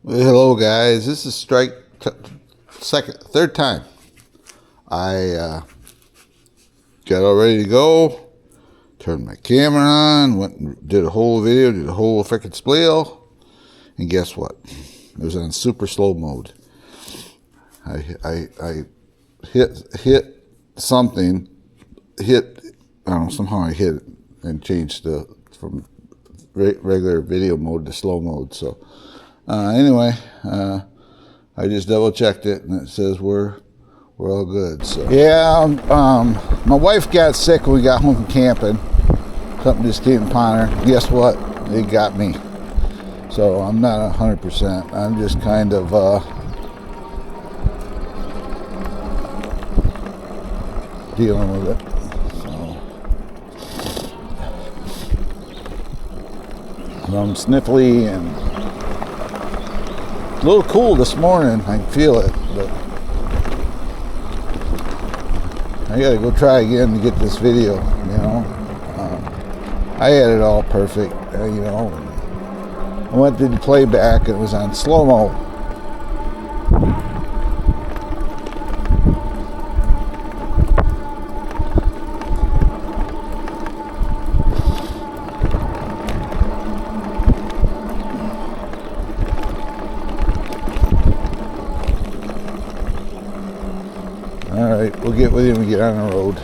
Well, hello, guys. This is third time. I got all ready to go, turned my camera on, went and did a whole video, did a whole freaking spiel, and guess what? It was on super slow mode. I hit something, I don't know, somehow I hit it and changed from regular video mode to slow mode. So anyway, I just double checked it and it says we're all good. So yeah, my wife got sick when we got home from camping. Something just came upon her. Guess what? It got me. So I'm not 100%. I'm just kind of dealing with it. So I'm sniffly and a little cool this morning. I can feel it, but I gotta go try again to get this video. I had it all perfect. I went to the playback and it was on slow mo. All right, we'll get with you when we get on the road.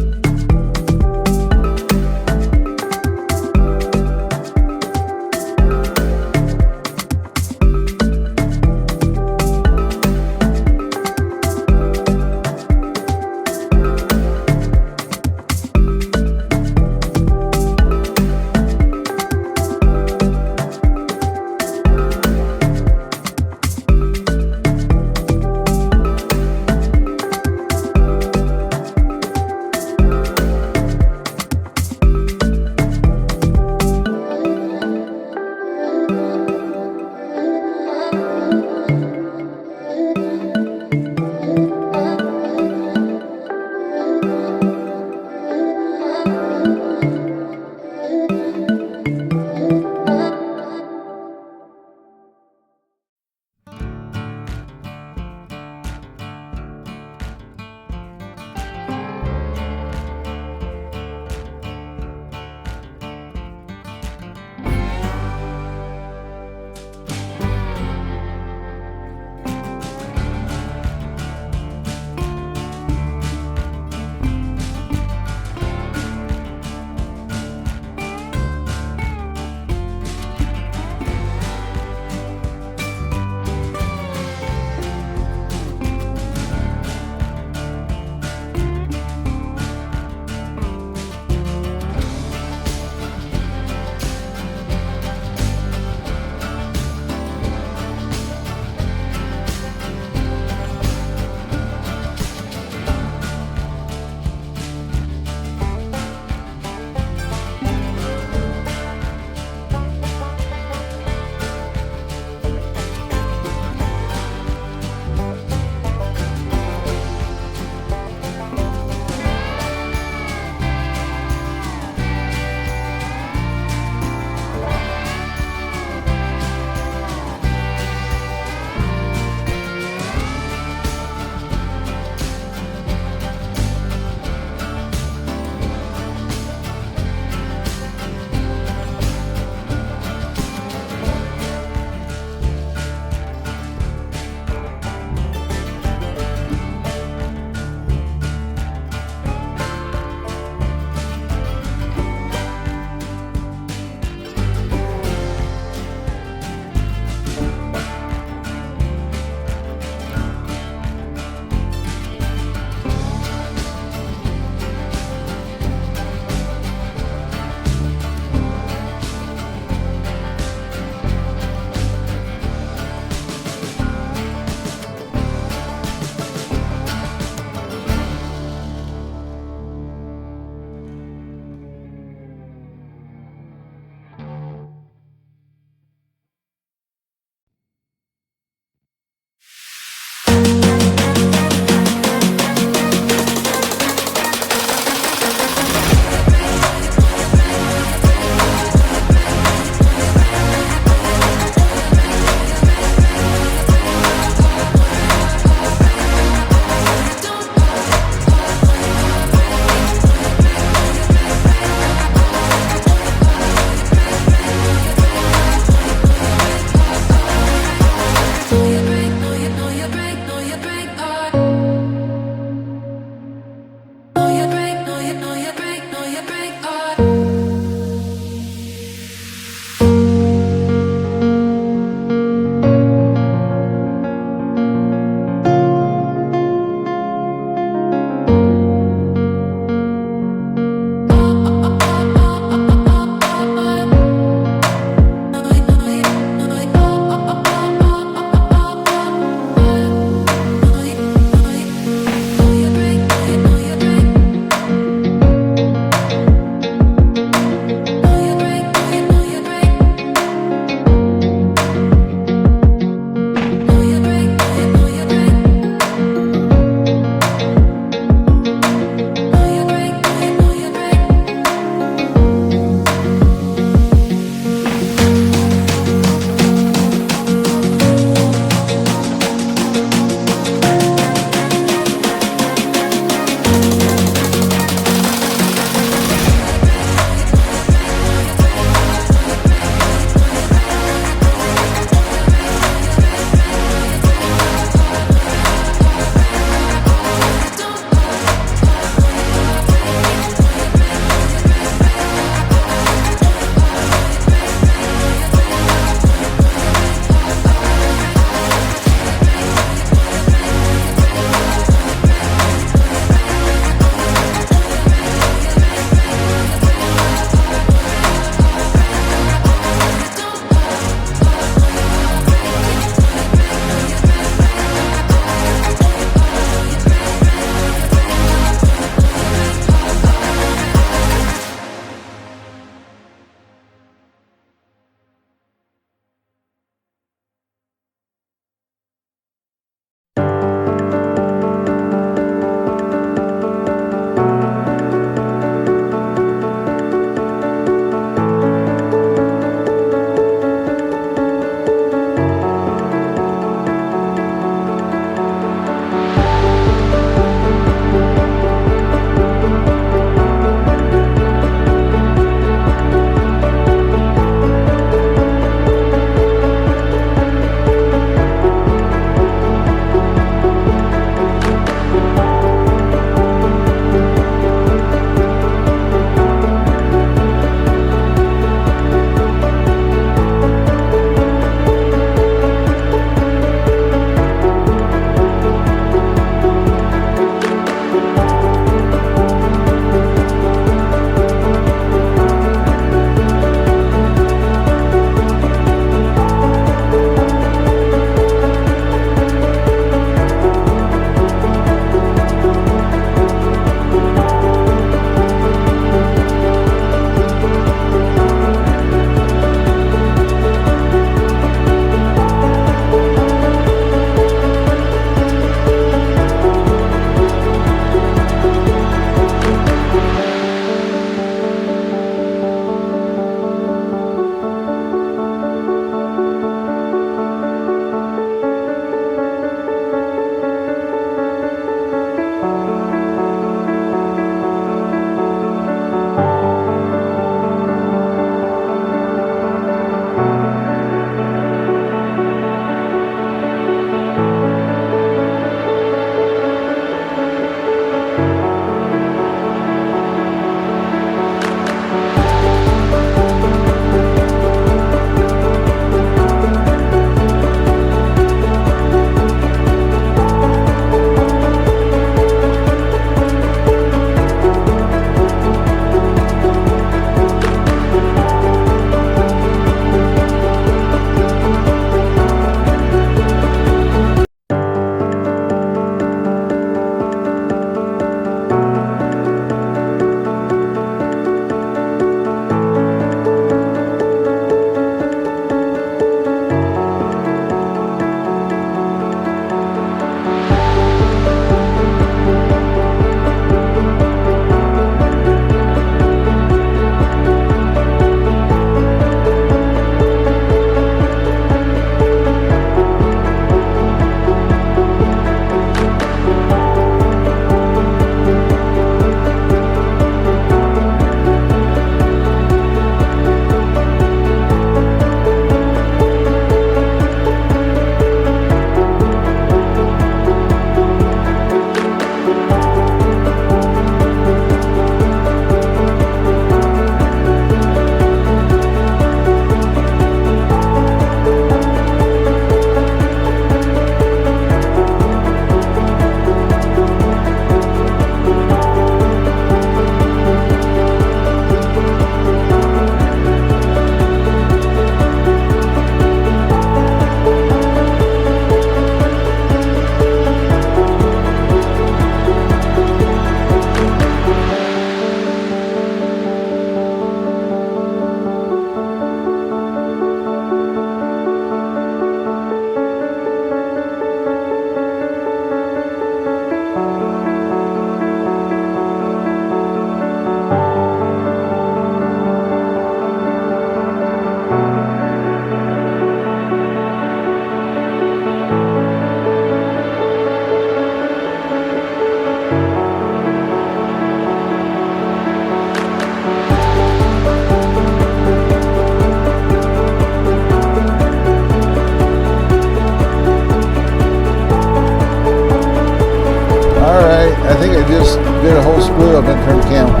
just did a whole spiel. I've been turning the camera on.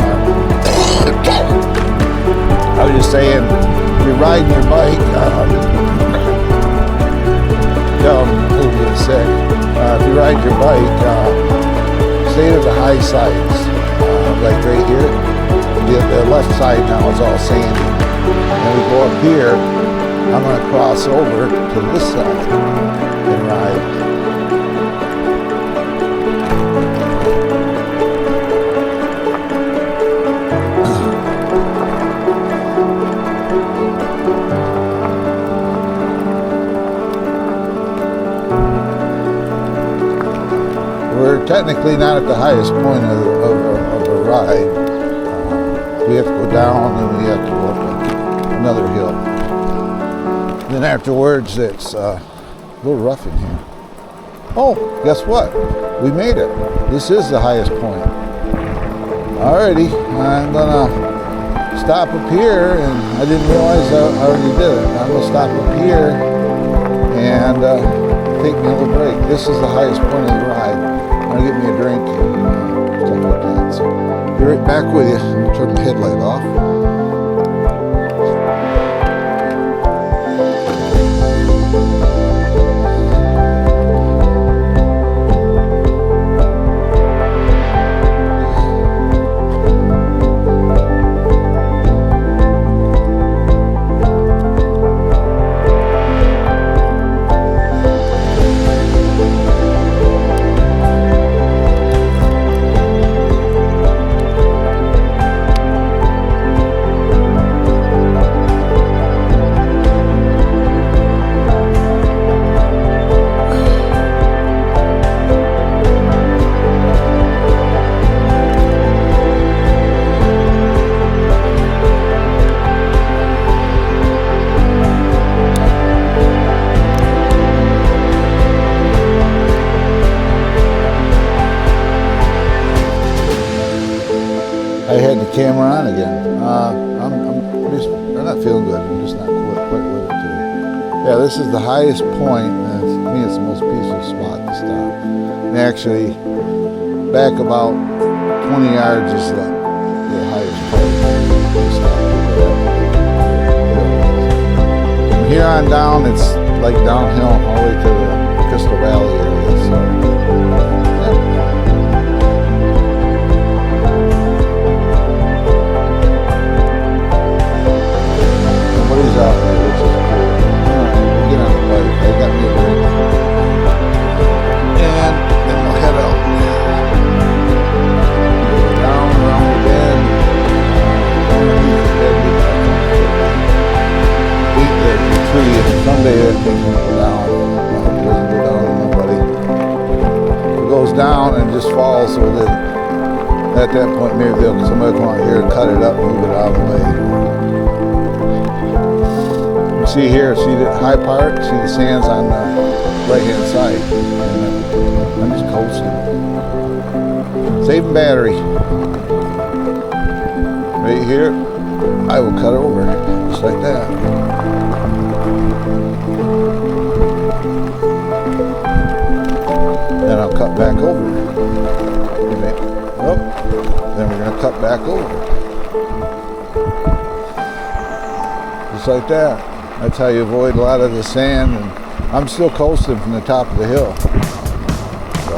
I was just saying, if you're riding your bike, I'm a little bit sick. If you ride your bike, stay to the high sides, like right here. The left side now is all sandy. When we go up here, I'm going to cross over to this side and ride. We're technically not at the highest point of a ride. We have to go down and we have to go up another hill. Then afterwards, it's a little rough in here. Oh, guess what? We made it. This is the highest point. Alrighty, I'm gonna stop up here, and I didn't realize I already did it. I'm gonna stop up here and take me a little break. This is the highest point of the ride. I'm gonna get me a drink and stuff like that. So, be right back with you. Turn the headlight off. I had the camera on again. I'm not feeling good. I'm just not quite with it today. Yeah, this is the highest point, and to me it's the most peaceful spot to stop. And actually, back about 20 yards is the highest point to stop. From here on down, it's like downhill all the way to the Crystal Valley area. So, yeah. Out there, which is cool. Alright, we'll get on the bike. I got me a drink. And then we'll head out. Down around the bend. Underneath the bend. Beat the tree. And someday that thing's going to go down. It doesn't go down to nobody. It goes down and just falls, so that at that point maybe somebody will come out here and cut it up and move it out of the way. See here, see the high part, see the sands on the right hand side. And I'm just coasting. Saving battery. Right here, I will cut over, just like that. Then I'll cut back over. Oh, then we're gonna cut back over. Just like that. That's how you avoid a lot of the sand, and I'm still coasting from the top of the hill. So,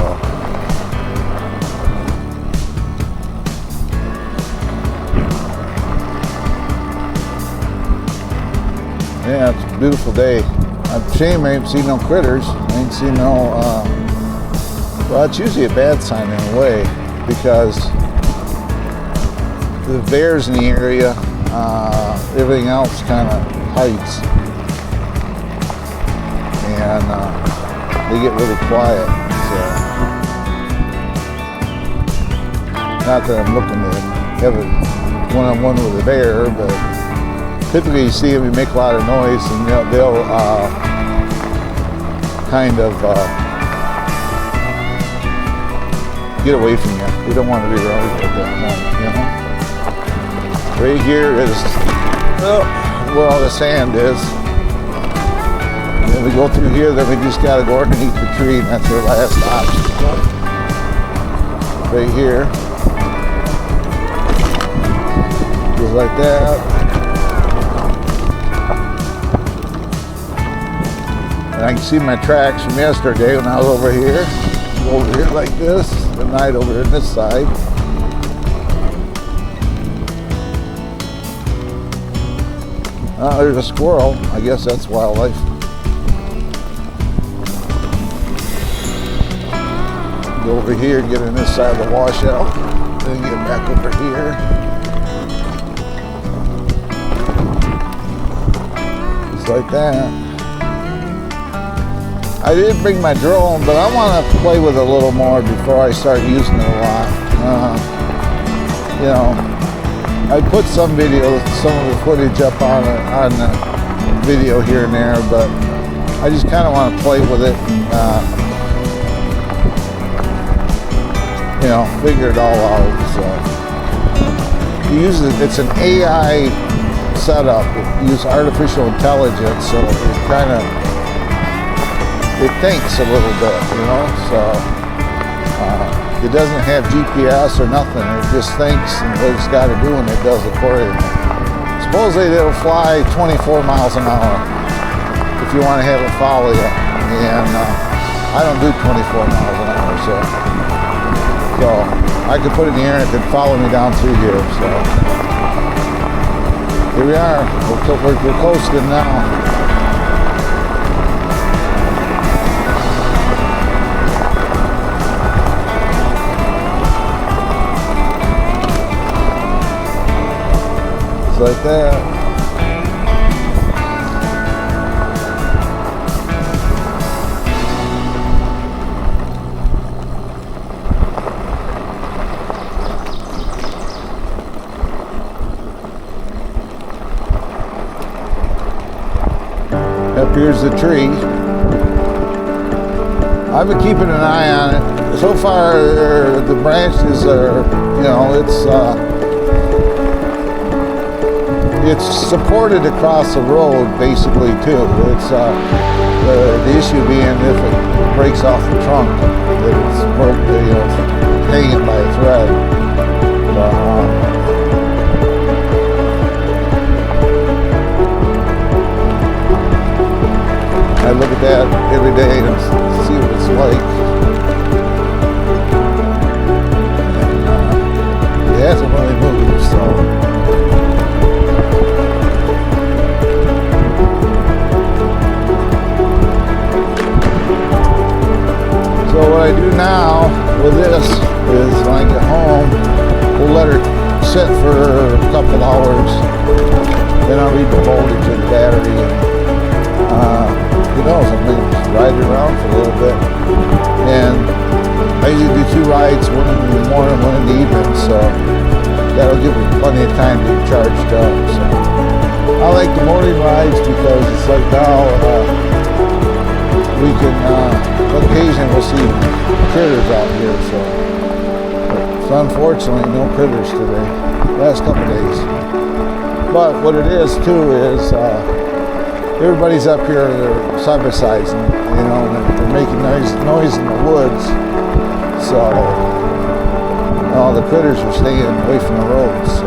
yeah, it's a beautiful day. I'm ashamed I ain't seen no critters. I ain't seen no, well, it's usually a bad sign in a way, because the bears in the area, everything else kind of heights, and they get really quiet. So, not that I'm looking to have a one-on-one with a bear, but typically you see them, you make a lot of noise, and they'll kind of get away from you. You don't want to be around at that moment, you know. Right here is where all the sand is. And then we go through here, then we just gotta go underneath the tree, and that's our last option. right here. Just like that. And I can see my tracks from yesterday when I was over here. Over here like this, the night over here on this side. There's a squirrel. I guess that's wildlife. Go over here, get on this side of the washout, then get back over here. Just like that. I did bring my drone, but I want to play with it a little more before I start using it a lot. You know, I put some video, some of the footage up on the video here and there, but I just kind of want to play with it and, you know, figure it all out. So you use it. It's an AI setup. It uses artificial intelligence, so it kind of thinks a little bit, you know. So it doesn't have GPS or nothing. It just thinks and what it's got to do, and it does accordingly. Supposedly it'll fly 24 miles an hour if you want to have it follow you, and I don't do 24 miles an hour, so I could put it in the air and it could follow me down through here. So here we are. We're coasting now. Like that. Up here's the tree. I've been keeping an eye on it. So far, the branches are, you know, it's supported across the road basically too. It's the issue being if it breaks off the trunk, that it's you know, hanging by a thread. I look at that every day and see what it's like. And, it hasn't really moved, so. So what I do now with this is when I get home, we'll let her sit for a couple hours. Then I'll read the voltage of the battery, and who knows, I may ride it around for a little bit. And I usually do 2 rides, one in the morning, one in the evening, so that'll give me plenty of time to get charged up. So I like the morning rides because it's like now we can, occasionally we'll see critters out here, so unfortunately no critters today, last couple of days. But what it is too is everybody's up here, they're side by sides, and you know, they're making noise in the woods, so all the critters are staying away from the roads. So.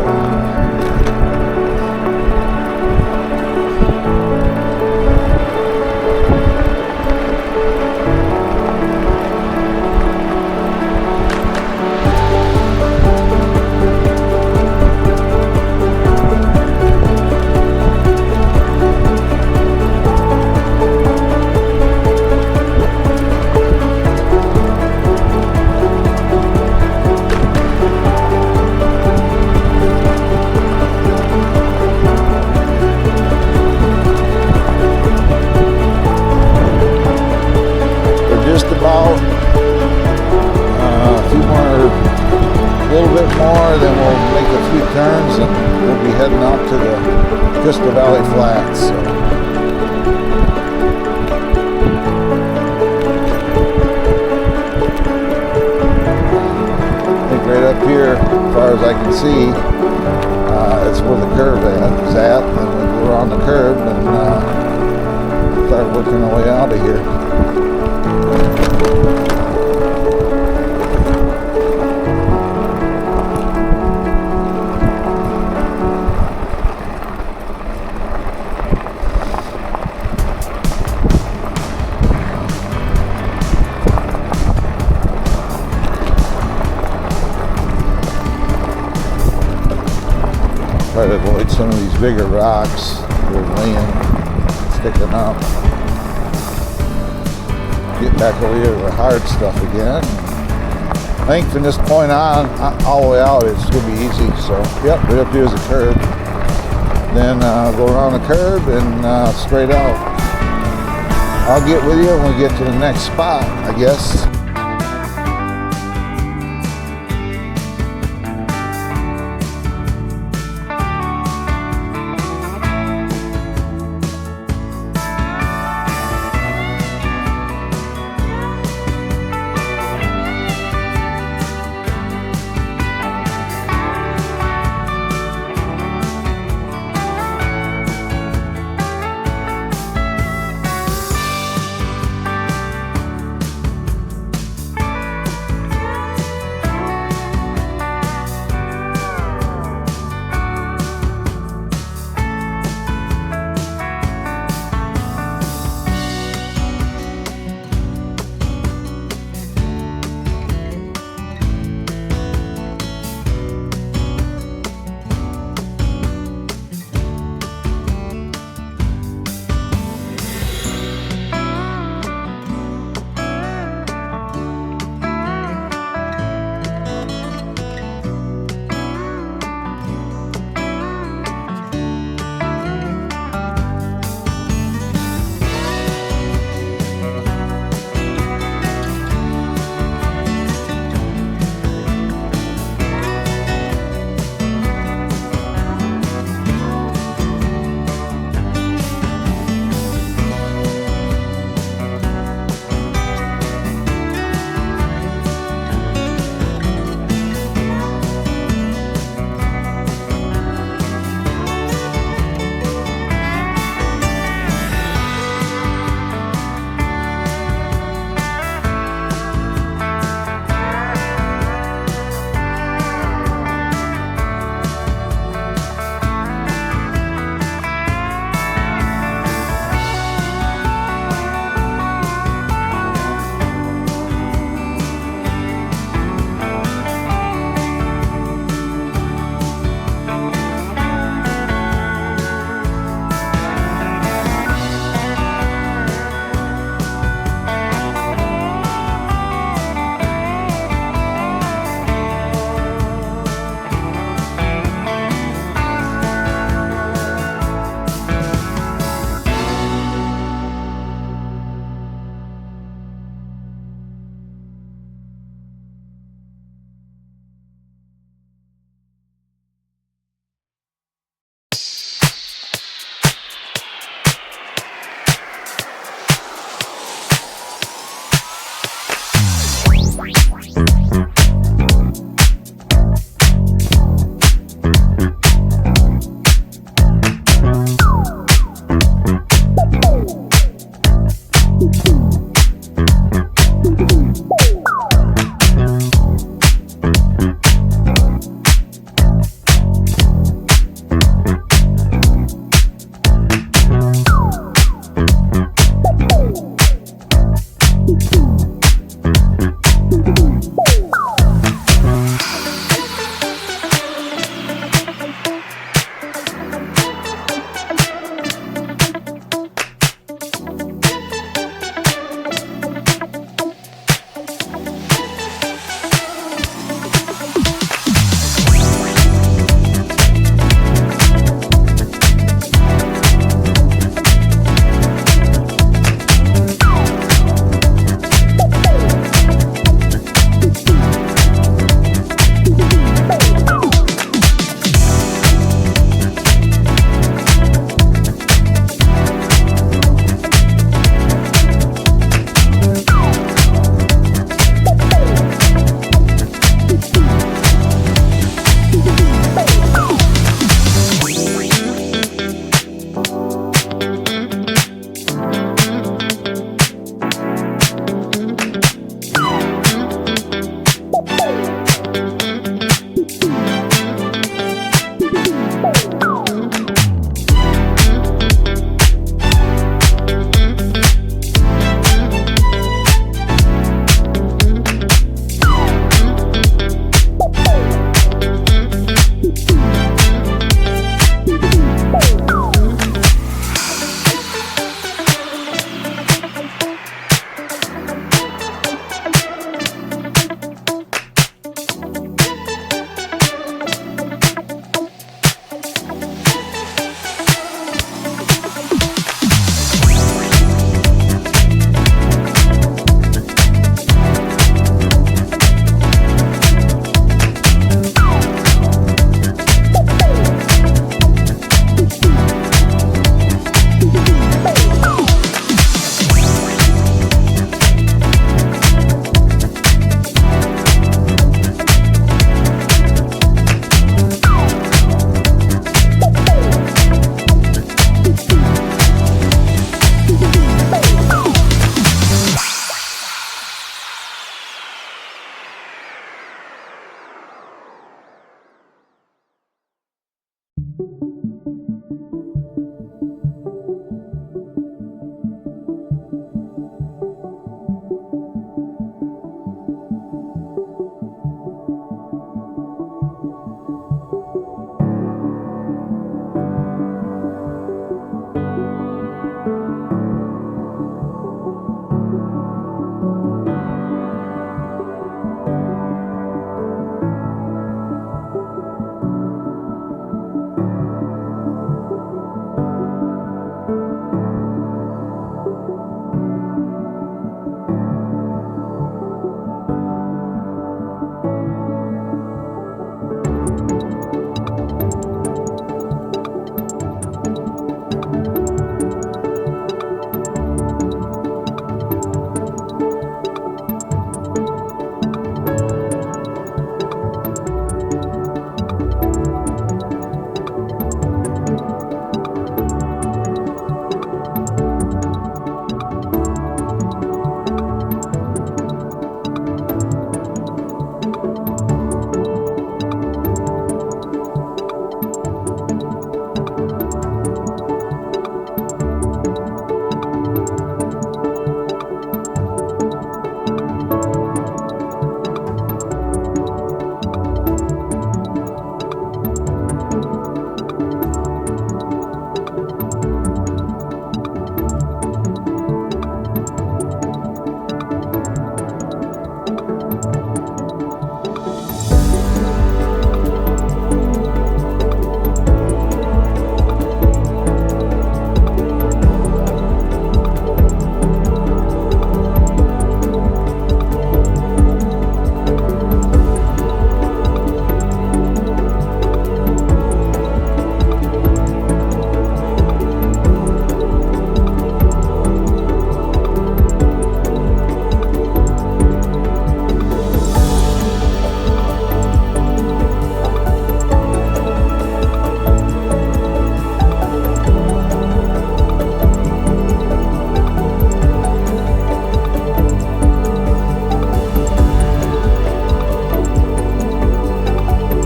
Then we'll make a few turns and we'll be heading out to the Crystal Valley Flats. So. I think right up here, as far as I can see, it's where the curve is at, and we'll go around the curve and start working our way out of here. Try to avoid some of these bigger rocks that are laying, sticking up. Get back over here to the hard stuff again. I think from this point on, all the way out, it's going to be easy. So, yep, right up here is a curb. Then go around the curb and straight out. I'll get with you when we get to the next spot, I guess.